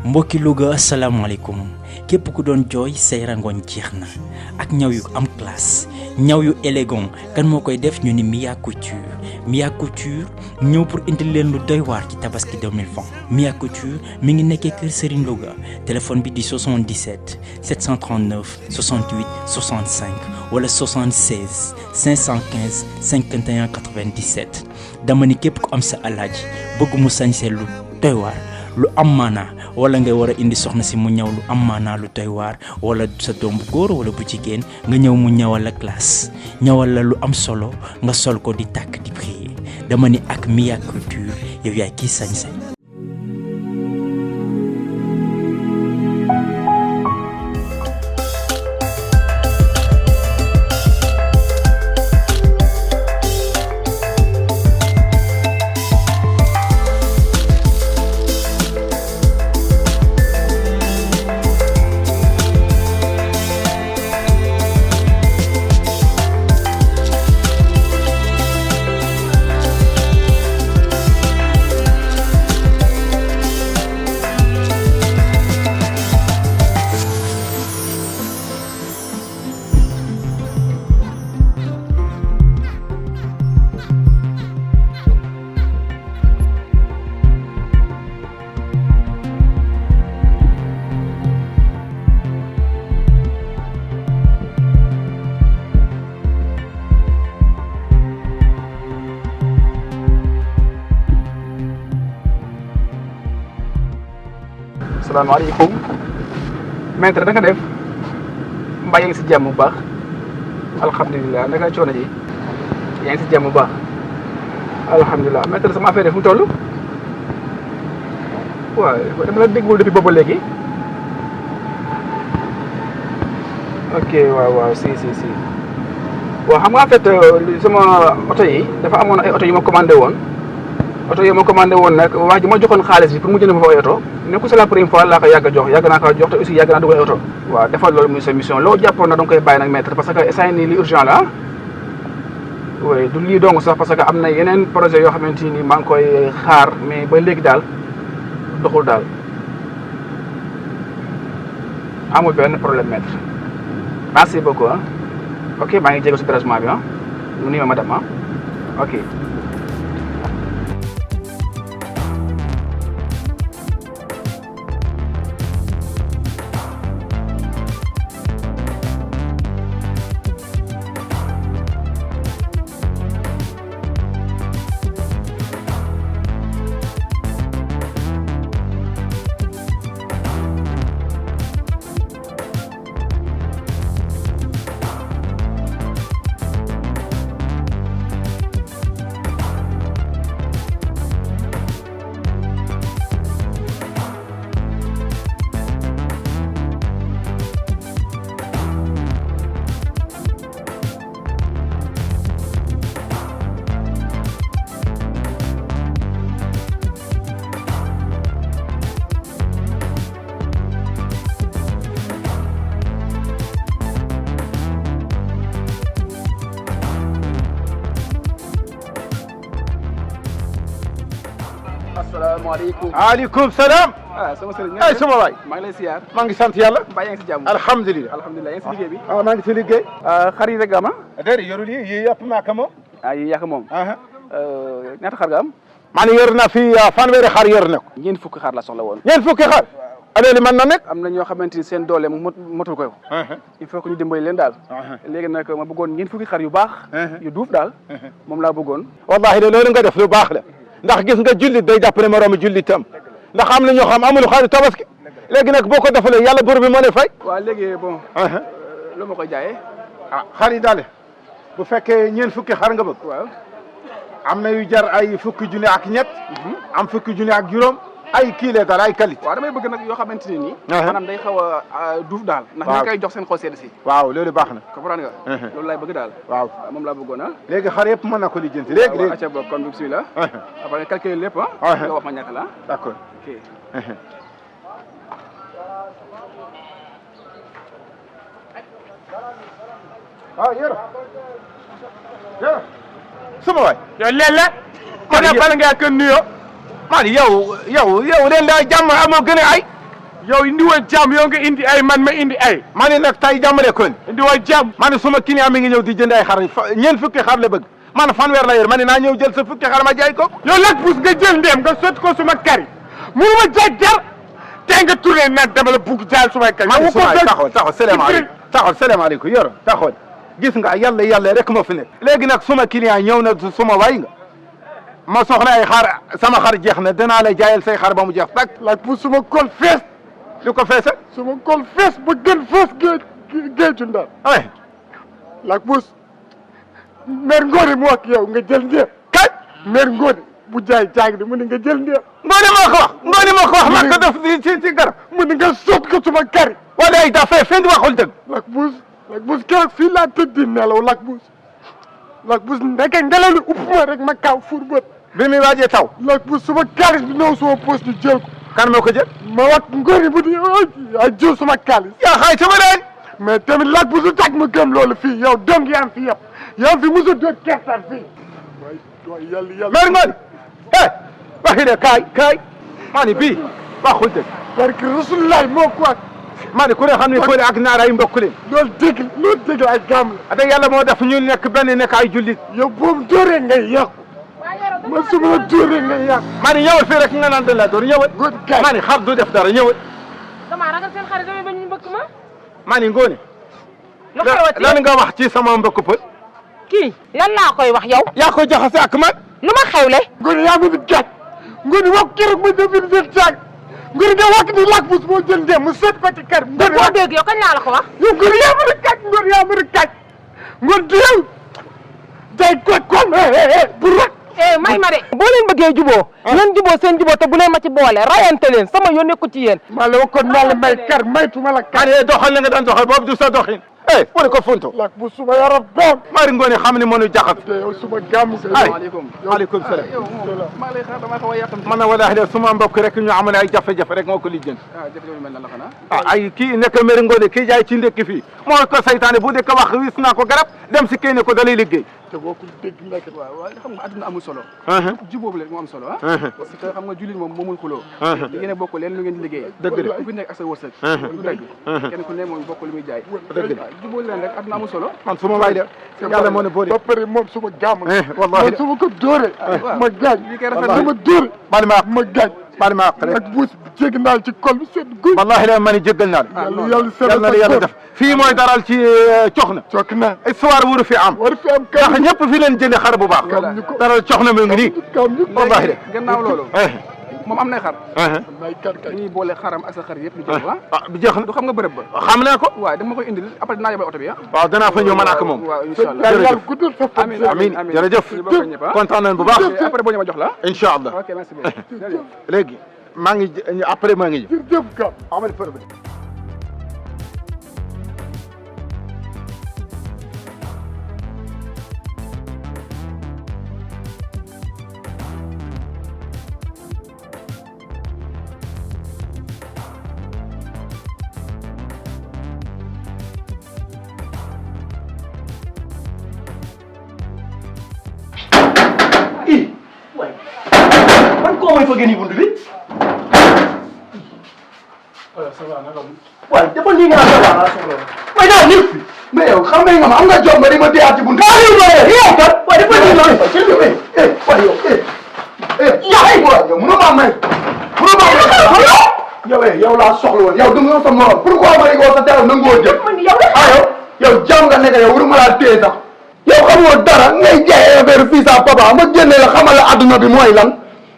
mbokki Louga asalaamaaleykum képp ku doon jooy say rangoñ jeex na ak ñaw yu am classe ñaw yu élégant kan moo koy def ñu ni Mia Couture ñëw pour indil leen lu doy waar ci tabaski 2020 Mia Couture mi ngi nekkee kër Serigne Louga téléphone bi di 77 739 68 65 wala 76 515 51 97 dama ni képp ku am sa alaaji bëgg mu sañsee lu doy waar lu am maanaa wala ngay war a indi soxna si mu ñaw lu am maanaa lu doy waar wala sa doom bu góor wala bu jigéen nga ñëw mu ñawal la classe ñawal la lu am solo nga sol ko di tàkk di briller dama ni ak Mia Couture yow yaay kii sañ-sañ. salaamaaleykum maître da nga def mbaa yaa ngi si jàmm bu baax alhamdulilah naka coono ji yaa ngi si jàmm bu baax alhamdulilah maître sama affaire fu mu toll waaw dama la déggul depuis boobu léegi ok waaw si waaw xam nga en fait sama oto yi dafa amoon ay oto yu ma commandé woon nag waa ji ma joxoon xaalis bi pour mu jënd fa ay oto nekkul c'est la première fois laa ko yàgg a jox yàgg naa ko jox te aussi yàgg naa dugal ay oto waaw defal loolu muy sa mission loo jàppoon na da nga koy bàyyi nag maître parce que instant nii li urgent la oui du lii dong sax parce que am na yeneen projet yoo xamante ni maa ngi koy xaar mais ba léegi daal doxul daal amul benn problème maître merci beaucoup ah ok maa ngi jéego si dérangement bi ah mu nii ma madame ah ok. asalaamaaleykum. waaleykum salaam. sama sëriñ. ay sama waay. maa ngi lay siyaar. maa ngi sant yàlla. mbaa yaa ngi si jàmm. alhamdulilah. yaa ngi si liggéey bi. maa ngi si liggéey. xar yi rek nga am ah. déedéet yorul yi yëpp maa ko moom. yi yàq moom. ñaata xar nga am. man yor na fi fanweeri xar yor na ko. ñeent fukki xar la soxla woon. ñeent fukki xar. loolu mën na nekk. am na ñoo xamante ni seen doole motul ko. il faut que ñu dimbali leen daal. léegi nag ma bëggoon ñeent fukki xar yu baax. yu duuf daal. moom laa bëggoon. wallahi de loolu nga def lu baax la ndax gis nga jullit day jàpp ne moroomu jullitam ndax am na ñoo xam amul xaru tabaski léegi nag boo ko defalee yàlla bor bi moo lay fay. waaw léegi bon. lu ma koy jaayee. xar yi daal bu fekkee ñeent fukki xar nga bëgg. waaw am na yu jar ay fukki junni ak ñett. am fukki junni ak juróom. ay kii la daal ay qualité. waaw damay bëgg nag yoo xamante ne nii. maanaam day xaw a duuf daal. ndax ñu koy jox seen xol sedd si. waaw loolu baax na. comprendre nga. loolu laay bëgg daal. waaw moom laa bëggoon ah. léegi xar yëpp mën na ko lijjanti léegi léegi. acca bokk kon bismillah. après nga calculer lépp ah. nga wax ma ñàkk la. d'accord. ok. yoro sama waay. yow léeg la. ma ne bala ngaa kën nuyoo. man yow leen daa jàmm amoo gën a ay. yow indi woon jàmm yow nga indi ay man ma indi ay. ma ne nag tey jàmmale ko indi woon jàmm. ma ne suma client mi ngi ñëw di jënd ay xar ñeent fukki xar la bëgg man fanweer la yor ma ne naa ñëw jël sa fukki xar ma jaay ko. yow Lac Bouss nga jël ndéem nga sotti ko suma kari mënu ma jaay jar tey nga tourné naan dama la bugg jaay sumay kari. ma ne suma taxawal salaamaaleykum yor taxawal gis nga yàlla rek moo fi nekk. léegi nag suma client ñëw na suma waay nga ma soxla ay xar sama xar jeex na danaa la jaayal say xar ba mu jeex tak. Lac Bouss suma kol fees. lu ko feese. suma kol fees ba gën fees géeju Ndar. ay Lac Bouss mère Ngone mu wax yow nga jël ndéem. kay mère Ngone bu jaay jaag di mu ne nga jël ndéem. Ngone moo ko wax. Ngone moo ko wax man ko def ci garab. mu ne nga sot ko suma kari. wala ay dafay fen di waxul dëgg. Lac Bouss keroog fii laa tëdd di nelaw Lac Bouss ndeke ngelaw li upp ma rek ma kaw fuur bët. bi muy waajee taw. Lac Bouss suma kaalis bi ñëw suma poche di jël ko. kan moo ko jël. ma wax Ngone bu di ay jël suma kaalis. yaa xay sama leen. mais tamit Lac Bouss lu tax ma gëm loolu fii yow dong yaa fi yëpp yaa fi mos a doon kertaan fii. waay yàlla. mère Ngone waxi de kaay. maa ni bii waxul dëgg. parce que Rasulullah moo ko wax. maa ni ku ne xam ne fële ak naar ay mbokk leen. loolu dégg ay gaam la. te yàlla moo def ñu nekk benn nekk ay jullit. yow boobu dóoree ngay yàqu. man su ma dóoree ngay yàqu. maa ni ñëwal fii rek nga naan da la door ñëwal. maa ni xar du def dara ñëwal. damaa ragal seen xarit damay bañ ñu mbëkk ma. maa ni Ngone. lan nga wax ci sama mbokk pël. kii lan laa koy wax yow. yaa ko jaxase ak man. lu ma xewle. Ngone yaa ngi di gàtt. Ngone wax keroog ma jël biir seen caag. Ngone nga wax ni Lac Bouss moo jël ndéem mu seet ko ci kër. Ngone boo dégg yow kañ laa la ko wax. yow Ngone yaa mën a kàcc Ngone du yow day kon bu rek. may ma de. boo leen bëggee juboo. ngeen juboo seen juboo te bu leen ma ci boole rayante leen sama yoon nekku ci yéen. maa la waxoon naa la may kar maytuma la kar. maa doxal la nga daan doxal boobu du sa doxin. wala ko funto. Lac Bouss suma yaram doom. maa Ngone xam ne mënu jaxat. yow suma gàmm. waaleykum salaam. maa ngi lay xaar damaa xaw a yàqam. man na wallaahi de suma mbokk rek ñu amoon ay jafe-jafe rek moo ko lijjanti. jafe-jafe mel na la xanaa. ay kii nekk mère Ngone kii jaay ci ndekki fii moo ko saytaane bu dee ko wax wis naa ko garab dem si kii ne ko dalay liggéey. te boo ko dégg nag. waaw xam nga adduna amul solo. jubóo bi moo am solo parce que xam nga jullit moom moomul xuloo. li ngeen a bokk leen lu ngeen di liggéey. dëgg la ku fi nekk ak sa wërsëg. du dëgg kenn ku ne moom bokk li muy jaay. dëgg la jubóo leen rek adduna amul solo. man su ma waay de yàlla moo ne boo de ba pare moom su ma jàmm. wallaahi man su ma ko dóoree. ma gaañ. lii kay rafet na su ma dóoree. ma gaañ. baal ma àq rek. Lac Bouss jéggi naa ci kol bi seen guy. wallaahi la ma ni jéggal naa yàlla na yàlla def fii mooy daral ci coxna. coxna histoire wuru fi am. war fi am ndax ñëpp fi leen jënd xar bu baax. daral coxna mu ngi nii. wallaahi de gannaaw loolu. moom am nay xar. may kar kay dañuy boole xaram ak sa xar yëpp ñu jël bi jeex na du xam nga bërëb ba. xam naa ko. waaw dama koy indil après dinaa yóbbal oto bi waaw danaa fa ñëw man ak moom. waaw incha allah yàlla guddal sa fan. amiin jërëjëf kontaan nañ bu baax. après boo ñëwee ma jox la. incha allah ok merci beaucoup. léegi maa ngi après maa ngi ji. jërëjëf Ka. amul problème. man koo may fëggee nii buntu bi. waaye dafa nii nga naan ça va naa soxla woon. waaye daal ñëpp fi. mais yow xam nga am nga jom ba di ma teyaat ci buntu. yow kat waaye dafa nii noonu. waaye yow mënoo maa may. mënoo maa may. yow laa soxla woon yow du nga sa morom pourquoi ma ne ko sa teew nangoo jël. yow jàmm nga nekk yow waruma laa téye sax. yow xamoo dara ngay jaay affaire fii sa papa ma génne la xamal la adduna bi mooy lan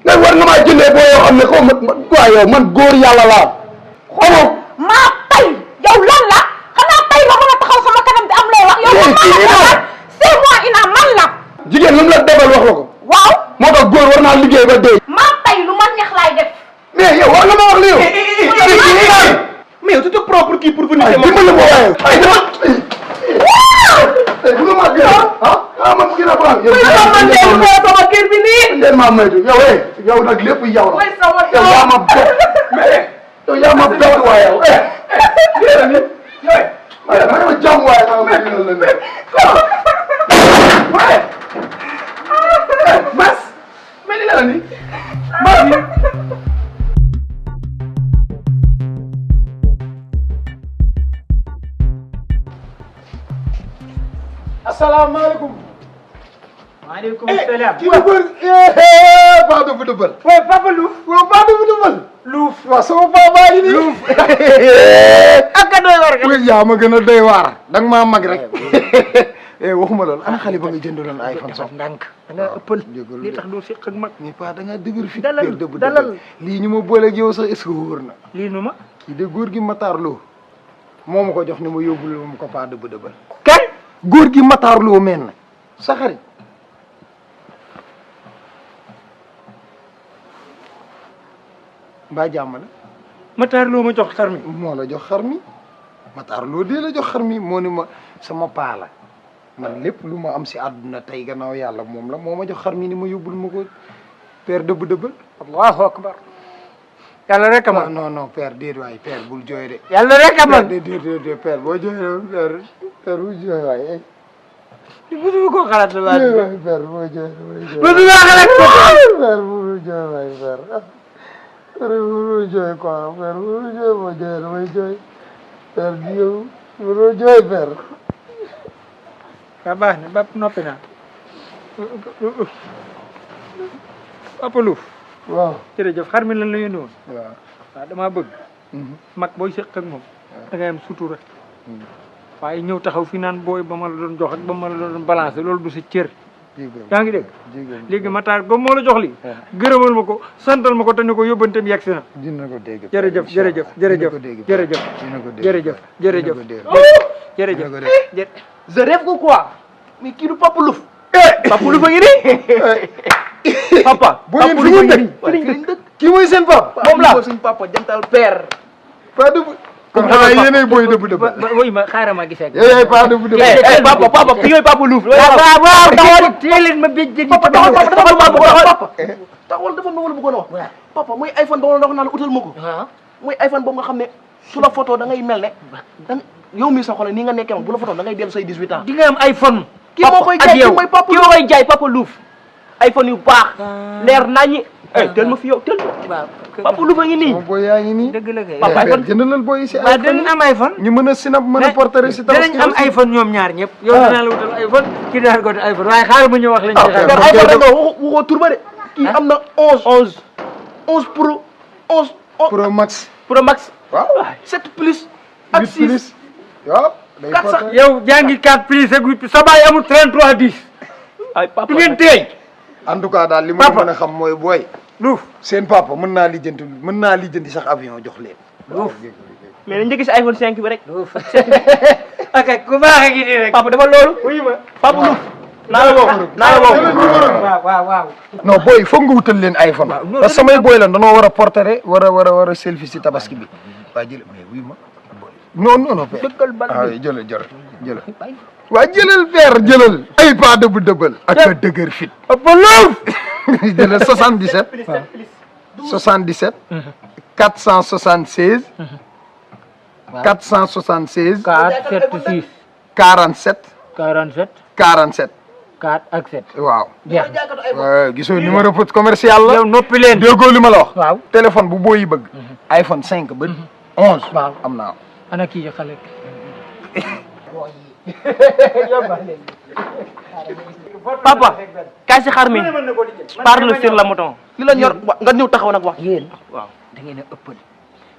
nga war nga maa jëndee boo yoo xam ne xaw ma quoi yow man góor yàlla laa xamoo. maa tay yow lan la xanaa tay nga mën a taxaw sama kanam di am loo wax. yow c'est moi ina man la. jigéen lu mu la defal wax la ko. waaw. moo tax góor war naa liggéey ba dee. maa tay lu ma neex laay def. mais yow war nga ma wax li yow. mais yow tu te prends pour qui pour venir. ay dimbali ma waaye. ay dama. bu ma maa gën a man gën a baax. sama kër bi nii. ngeen maa moytu yow nag lépp yow la. yow yaa ma bokk. yow yaa ma bokk waaye yow. waaye ma jàmm waaye maa ngi leen di waaye. Bas. mais li la ni. Bas. asalaamaaleykum. maaleykum salaam. kii góor Paa Dëbb Dëbbal. waaye Papa Louf. waaw Paa Dëbb Dëbbal. Louf. waaw sama paa baa ngi nii. Louf. ak a doy waar. yaa ma gën a doy waar. da nga maa mag rek. waxuma loolu ana xale ba nga jëndaloon iPhone sax. ndànk da nga ëppal. li tax doo seq ak mag. mais Paa da ngaa dëgër fi. dalal Dëbb Dëbbal. dalal. lii ñu ma booleeg yow sax est-ce que wóor na. lii nu ma. kii de góor gi Matar Lo moo ma ko jox ni ma yóbbul ma ko Paa Dëbb Dëbbal. kan. góor gi Matar Lo meen na sa xarit. mbaa jàmm la. Matar Lo ma jox xar mi. moo la jox xar mi Matar Lo dee la jox xar mi moo ni ma sama paa la man lépp lu ma am si àdduna tey gannaaw yàlla moom la moo ma jox xar mi ni ma yóbbul ma ko père Dëbb Dëbbal. allahu akbar. yàlla rek a man. non non père déet waay père bul jooy de. yàlla rek a man. déet père boo jooyee père bul jooy waay. bëgg ko xalaat la waay. waay père boo jooy bëgg nga xalaat ko. père bul jooy waay père. père bul jooy quoi père bul jooy boo jooy damay jooy père di yow bul jooy père. waa baax na ba noppi naa. Papa Louf. waaw jërëjëf xar mi lan la yónni woon. waaw. waaw damaa bëgg. mag booy seq ak moom. da ngay am sutura. waaye ñëw taxaw fi naan booy ba ma la doon jox ak ba ma la doon balancé loolu du sa cër. yaa ngi dégg. léegi Matar ba moo la jox li gërëmal ma ko santal ma ko te ne ko yóbbanteem yegg si na. dina ko dégg. jërëjëf jërëjëf jërëjëf jërëjëf dina ko dégg. jërëjëf jërëjëf jërëjëf. je rêve ko quoi mais kii du Papa Louf. Papa Louf a ngi nii. papa. boo yéen fi ngeen dëkk. fi lañ dëkk. kii mooy seen papa. moom la suñ papa jantal père. Paa Dëbb. kon xanaa yéenay booy Dëbb Dëbbal. oui ma xaaral ma gisee. yaay Paa Dëbb Dëbbal. papa kii mooy Papa Louf. waaw teeleen ma béj jëndi papa taxawal dafa ma la bëggoon a wax. papa mooy iPhone ba ma la wax naa la utal ma ko. mooy iPhone boobu nga xam ne su la photo da ngay mel ne. yow mii sa xol nii nga nekkee moom bu la photo da ngay dellu say 18 ans. di nga am iPhone. kii moo koy jaay kii mooy Papa Louf kii moo koy jaay Papa Louf. iPhone yu baax. leer naññi. teel ma fi yow teel ma. Papa Louf a ngi nii. moom booy yaa ngi nii. dëgg la kay. papa iPhone jëndalal booy yi si waaw iPhone. dinañ am iPhone. ñu mën a sinap mën a porter si tabaski. dinañ am iPhone ñoom ñaar ñëpp. yow dinaa la wutal iPhone kii dinaa ko wutal iPhone waaye xaaral ma ñu wax leen ci xew. mais iPhone rek nga waxoo tur ba de. kii am na 11 Pro 11 Pro Max. Pro Max. waaw 7 plus. ak 8 6 plus. waaw. day 4 sax. porter. yow jàngi 4 plus ak 8 plus sa baay amul 33 10. ay papa du ngeen téye. en tout cas daal li ma Papa. mën a xam mooy booy. Louf. seen papa mën naa lijjanti sax avion jox leen. Louf. mais dañu njëkk si iPhone 5 bi rek. Louf. ok ku baax a ngi nii rek. papa dafa loolu. wuyu ma. Papa Louf. naa la woo. waaw. non booy foog nga wutal leen iPhone. non, parce que samay booy la danoo war a porter war a selfie si tabaski bi. waa jël mais wuyu ma. non père. dëkkal bal ah bi. jëlal. waa jëlal père jëlal. ay Paa Dëbb Dëbbal. ak a dëgër fit. Papa Louf. jëlal 77. 77. 476. 476. 4 7 6 47. 47 47. 4 ak 7. waaw. jeex na. waaw gisoo numéro commercial la. yow noppi leen. déggoo li ma la wax. waaw. téléphone bu booy yi bëgg. iPhone 5 ba 11. waaw. am naa ko. ana kii xale. papa kaay si xar mi parle sur la mouton. li la ñor nga ñëw taxaw nag wax. yéen waaw da ngeen a ëppal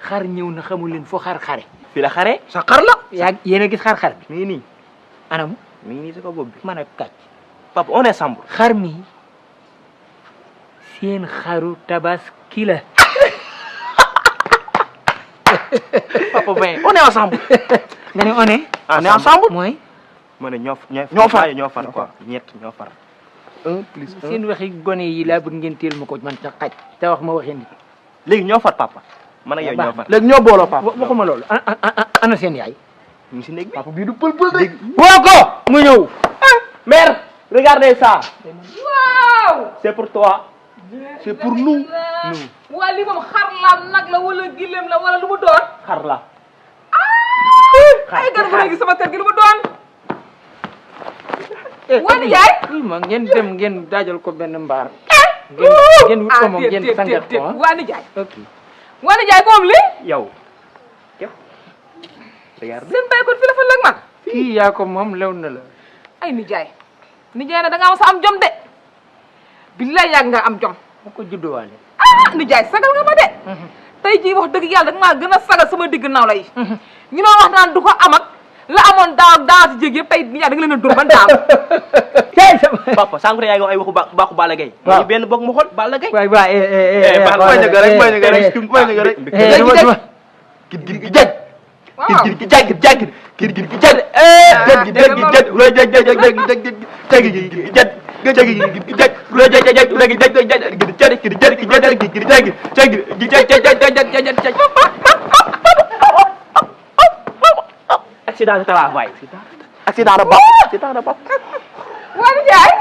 xar ñëw na xamul leen foo xar xare. fii la xare. sa xar la. yaa yéen a gis xar bi. mi ngi nii anam mi ngi nii si ko bopp bi. mën a kàcc. papa on est ensemble. xar mi seen xaru tabaski la. papa ben on est ensemble. nga ne on est. on est ensemble. mooy. ma ne ñoo far ñoo far quoi ñett ñoo far. 1 plus 1. seen waxi gone yi laa bëgg ngeen teel ma ko man ta xaj te wax ma waxi nit. léegi ñoo far papa. man ak yow ñoo far. léegi ñoo booloo papa. waxuma loolu ana seen yaay. ñu ngi si néeg bi. papa bii du pël de. woo ko mu ñëw. mère regardez ça. waaw. c'est pour toi. c'est pour nous. waa lii moom xar la nag la wala gilem la wala lu mu doon. xar la. ay gar bu léegi sama kër gi lu mu doon. wani yaay. ma ngeen dem ngeen daajal ko benn mbaar. ngeen wut ko moom ngeen sangat ko ah. wani jaay. ok. wani jaay moom li. yow. regarde. seen béykat fi la fa lag man. kii yaa ko moom lew na la. ay nijaay na da nga am sa am jom de billaay yàgg nga am jom ma ko judduwaale nijaay sagal nga ma de tey jii wax dëgg yàlla da nga maa gën a sagal sama digg naaw la yi ñu doon wax naan du ko am ak la amoon daaw si jég yëpp tey nijaay da nga leen a dóor ban daaw papa sànq yaa ngi wax ay waxu baaxu Balla Gaye waaw benn bokk mu xool Balla Gaye waay mooy na nga rek kir gi jag kir gi jag kir gi jag accident de travail accident de bopp waa nijaay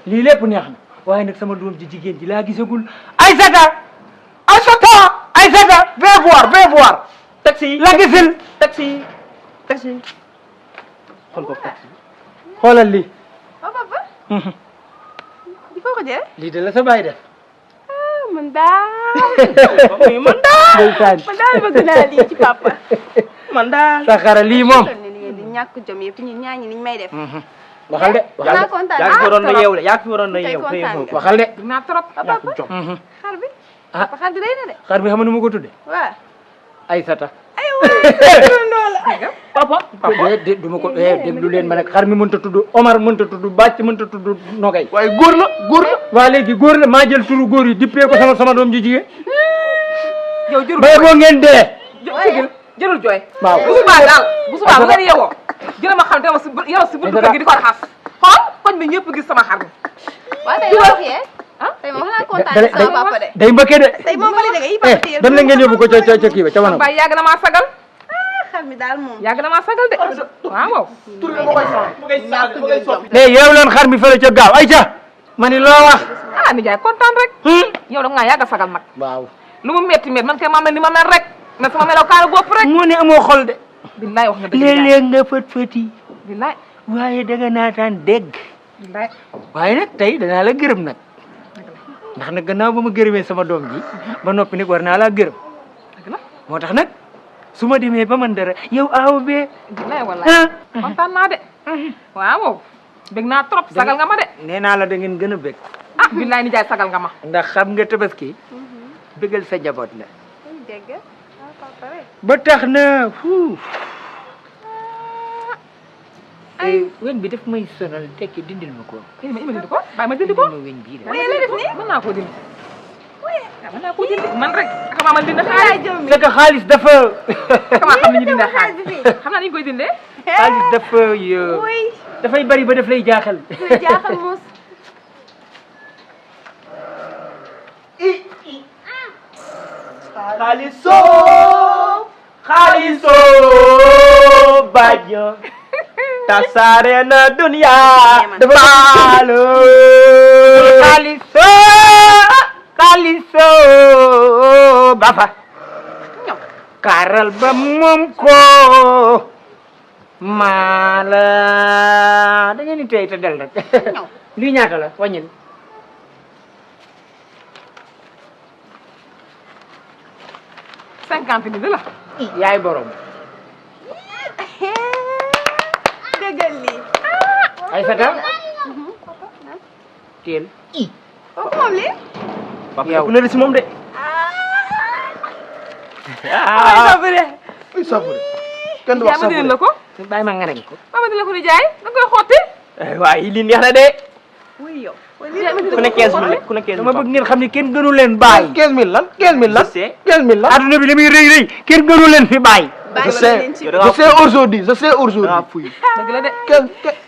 lii lépp neex na waaye nag sama doom ji jigéen ji laa gisagul Aïssata viens voir taxi la gisil taxi xool ko taxi xoolal lii papa di foo ko jëlee lii de la sa baay def man daal ndeysaan bëgg naa lii ci papa man daal Sakara lii moom di ñàkk jom yëpp ñu ñaañi niñ may def. waxal de yaa kontaan yaa ngi fi waroon na yeewu de yaa ngi fi waroon na yeewu waxal de naa trop ñàkk jom xar bi. papa xar bi day na de. xar bi xam nu ma ko tudde waaw. Aïssata papa du ma ko déglu leen ma nag xar mi mënta tudd Omar mënta tudd Bàcc mënta tudd Nogay waaye góor la waa léegi góor la maa jël turu góor yi dippee ko sama doom ji jigéen yow jërul bay boo ngeen dee jërul jooy waaw bu subaa daal bu subaa bu ngeen yeewoo jël ma xam te yow si buntu kër gi di ko raxas xool koñ bi ñëpp gis sama xar mi waaw tey wax yee. tey moom xanaa kontaan sama papa de. day mbëkkee de tey moom validé nga yi papa tey dan la ngeen yóbbu ko ca kii ba ca wanam baay yàgg na maa sagal xar mi daal moom. yàgg na maa sagal de waaw yeew leen xar mi fële ca gaaw ay ca ma ni loo wax nijaay kontaan rek yow da nga yàgg a sagal nag waaw lu mu metti man kay maam la ni ma mel rek na sama melokaanu bopp rek moo ne amoo xol de billaay wax nga dëgg léeg-léeg nga fët-fëti billaay waaye danga naataan dégg billaay waaye nag tey danaa la gërëm nag ndax nag gannaaw ba ma gërëmee sama doom ji ba noppi nag war naa laa gërëm dëgg la moo tax nag su ma demee ba man dara yow aaw bee billaay wallaay kontaan naa de waaw bég naa trop sagal nga ma de nee naa la da ngeen gën a bég billaay nijaay sagal nga ma ndax xam nga tabaski bégal sa jaboot la dégg nga papa rek. ba tax na weñ bi daf may sonal tekki dindil ma ko ma dindi ko bàyyi ma dindi ko ma weñ bii waaye la def nii. mën naa koo dindi mën naa koo dindi man rek ak maa man dindi xaalis c'est que xaalis dafa ak maa xam ni ñu dindee xaalis xam naa ni ñu koy dindee xaalis dafa dafay bari ba daf lay jaaxal kuy jaaxal mos. xaaliso bajo tasaare na dunya baalo xaaliso bafa karal ba moom ko maala da ngeen ni tey te del rek lii ñaata la wàññil 50 mille la yaay borom déggal lii. Aïssata teel papa moom lii. papa ku ne la si moom de safure kenn du wax ma dindi la ko bàyyi ma ngarañ ko ma dindi la ko nijaay da nga koy xotti waaye lii neex na de wuy yow. ku ne 15 000 ku ne 15 000 dama bëgg ngeen xam ne kenn gënu leen bàyyi 15000 lan 15000 lan Je sais. 15000 lan adduna bi li muy rëy rëy kenn gënu leen fi bàyyi je sais aujourd'hui dangaa fuy dëgg la de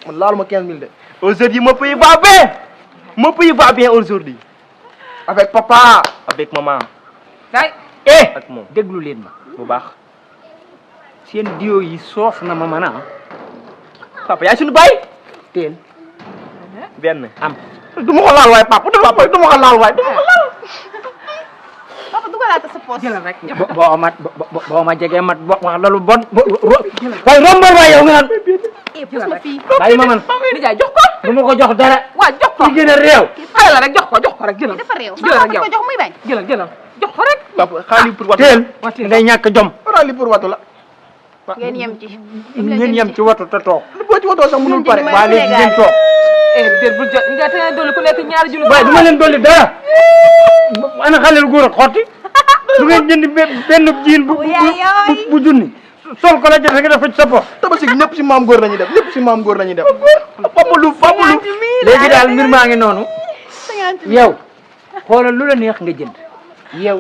man laaluma 15000 de aujourd'hui mon pays va bien mon pays va bien aujourd'hui avec papa avec maman day ak moom déglu leen ma bu baax seen diwo yi soof na ma mën a papa yaay suñu baay teel benn am du ma ko laal waay papa du ma ko laal waay du ma ko laal papa dugalaat sa poche. jëlal rek boo ma jegee mat bo wax loolu bon waaye rombal waay yow nga naan pus ma fii. bàyyi ma man nijaay jox ko du ma ko jox dara waa jox ko ki gën a réew xale la rek jox ko rek jëlal dafa réew. jëlal rek yow ko jox muy bañ. jëlal jox ko rek papa xaalis pour watu teel ngay ñàkk jom wala li pour watu la ngeen yem ci. ngeen yem ci watu ta toog. boo ci watoo sax mënul pare. waa léegi ngeen toog. déet bul jot nga tane dolli ku nekk ñaari junni. waaye du ma leen dolli dara. ana xaleel góor ak xotti. du ngeen jënd benn jiin bu junni. sol ko la jël nga def ci sa bopp. tabaski ñëpp si maam góor la ñuy def ñëpp si maam góor la ñuy def. papa lu léegi daal mbir maa ngi noonu. yow xoolal lu la neex nga jënd. yow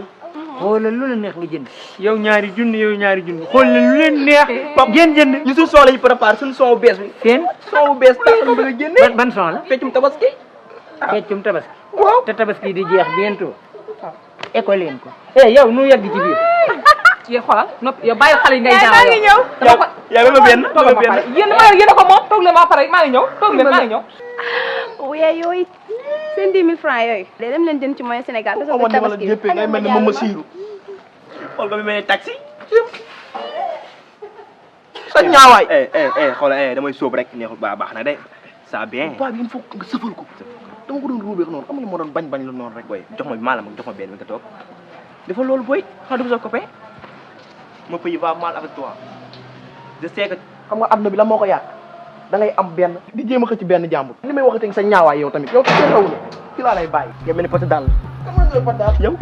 xoolal lu la neex nga jënd. yow ñaari junni xoolal lu leen neex. ngeen jënd. ñu suñu son la ñu préparé suñu son bu bees bi. seen son bu bees tax na bëgg a génne. ban son la. feccum tabaski. feccum tabaski. waaw te tabaski di jeex bientôt. école leen ko. yow nu yegg ci biir. yow xoolal noppi yow bàyyi xale yi ngay jaaw. maa ngi ñëw. yaa ma benn ma benn. yéen a ko moom toog leen ma pare maa ngi ñëw toog leen maa ngi ñëw. waaye yooyu seen 10 000 francs yooyu. léegi dem leen jënd ci moyen Sénégal. te soog a tabaski bi ngay mel ne Mama Siiru. xool ba mu mel ne taxi. sa ñaawaay. xoolal damay sóob rek neexul baax na de ça bien. paa bi il faut nga sëfal ko. dama ko doon ruubee noonu xam nga moo doon bañ lu noonu rek. booy jox ma maanaam jox ma benn bi nga toog dafa loolu booy xanaa du sa copain mon pays va mal avec toi je sais que. xam nga àdduna bi la moo ko yàq da ngay am benn di jéem a xëcc benn jàmbur. li may waxati sa ñaawaay yow tamit yow tamit rawu la fi laa lay bàyyi. yow mel ni pot daal. xam nga pot daal yow.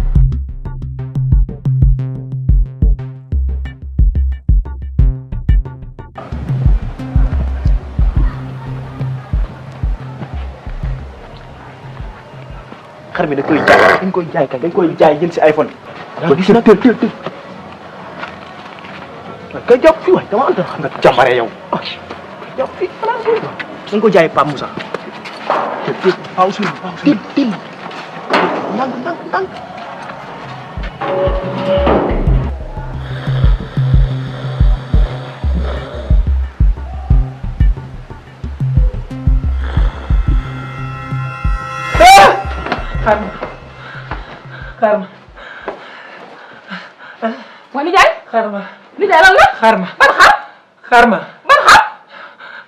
xar mi da koy jaay dañ koy jaay kañ dañ koy jaay jël si iPhone. yaa gis na teel kay jàpp fii waay dama ànd xam nga jàmbare yow. jàpp fii dañ ko jaay Pape Moussa. Paa Ousseynou til ndànk. xaar ma. waa nijaay. xaar ma. nijaay lan la. xaar ma. ban xar. xaar ma. ban xar.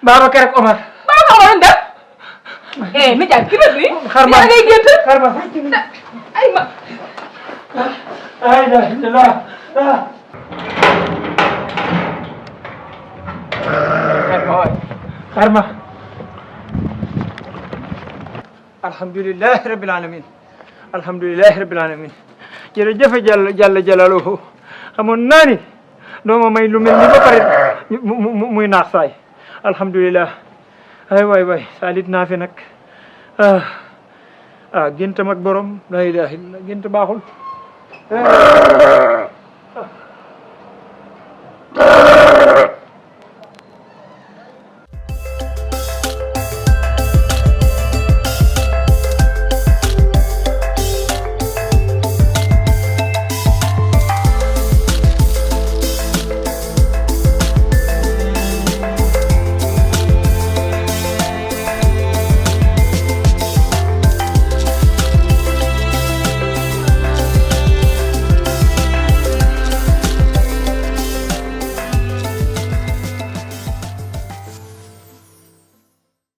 Babacar ak Omar. Babacar Omar lañ def. nijaay ki bët bi. xaar ma ngay gént. xaar ma. ay ma. ay la. xaar ma. alhamdulilah rabbil alamin. jërëjëf Jalla Jalaaluhu xamoon naa ni doo ma may lu mel ni ba pare muy naax saay alhamdulilah ay waay salit naa fi nag gént mag borom la ilaha illa gént baaxul